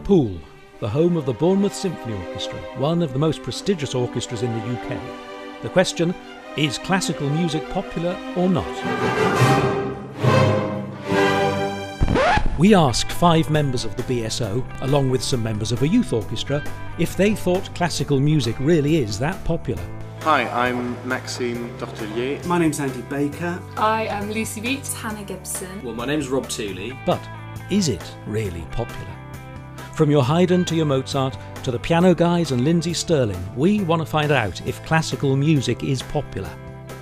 Poole, the home of the Bournemouth Symphony Orchestra, one of the most prestigious orchestras in the UK. The question, is classical music popular or not? We asked 5 members of the BSO, along with some members of a youth orchestra, if they thought classical music really is that popular. Hi, I'm Maxime Dortelier. My name's Andy Baker. I am Lucy Beats. Hannah Gibson. Well, my name's Rob Tooley. But is it really popular? From your Haydn to your Mozart, to the piano guys and Lindsay Sterling, we want to find out if classical music is popular.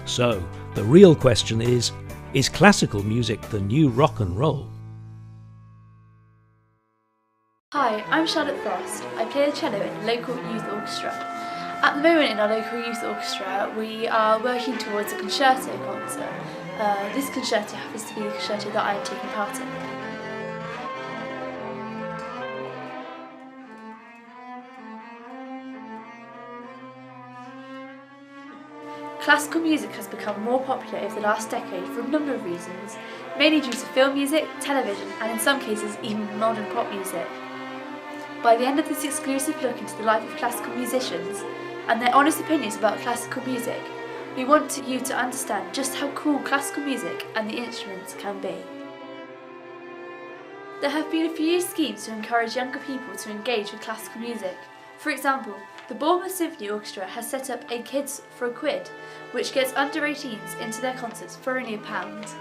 So, the real question is classical music the new rock and roll? Hi, I'm Charlotte Frost. I play the cello in a local youth orchestra. At the moment in our local youth orchestra, we are working towards a concerto concert. This concerto happens to be the concerto that I am taking part in. Classical music has become more popular over the last decade for a number of reasons, mainly due to film music, television, and in some cases even modern pop music. By the end of this exclusive look into the life of classical musicians and their honest opinions about classical music, we want you to understand just how cool classical music and the instruments can be. There have been a few schemes to encourage younger people to engage with classical music. For example, the Bournemouth Symphony Orchestra has set up a Kids for a Quid, which gets under 18s into their concerts for only £1.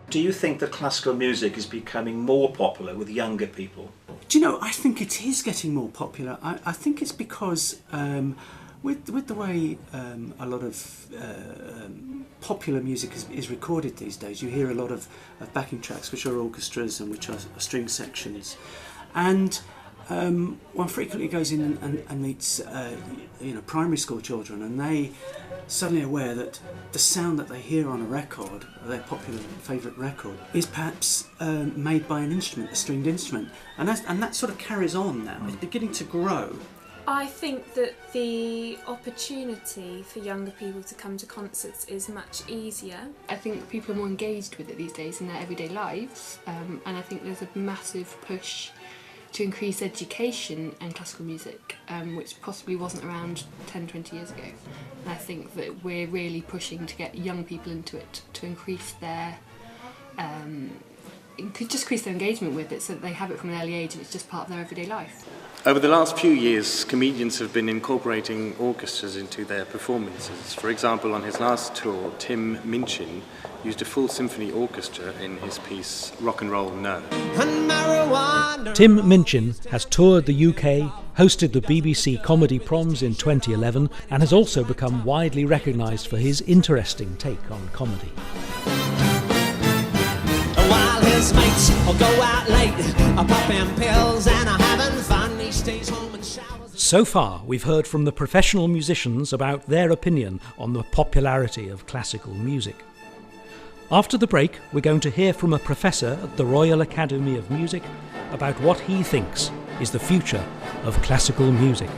Do you think that classical music is becoming more popular with younger people? Do you know, I think it is getting more popular. I think it's because with the way a lot of popular music is recorded these days, you hear a lot of backing tracks which are orchestras and which are string sections. And one frequently goes in and meets primary school children, and they suddenly aware that the sound that they hear on a record, their popular favourite record, is perhaps made by an instrument, a stringed instrument, and that sort of carries on now. It's beginning to grow. I think that the opportunity for younger people to come to concerts is much easier. I think people are more engaged with it these days in their everyday lives, and I think there's a massive push to increase education in classical music, which possibly wasn't around 10-20 years ago. And I think that we're really pushing to get young people into it, to increase their engagement with it, so that they have it from an early age and it's just part of their everyday life. Over the last few years, comedians have been incorporating orchestras into their performances. For example, on his last tour, Tim Minchin used a full symphony orchestra in his piece Rock and Roll No. Tim Minchin has toured the UK, hosted the BBC Comedy Proms in 2011, and has also become widely recognised for his interesting take on comedy. While his mates will go out late, popping pills and having fun, he stays home and showers. So far, we've heard from the professional musicians about their opinion on the popularity of classical music. After the break, we're going to hear from a professor at the Royal Academy of Music about what he thinks is the future of classical music.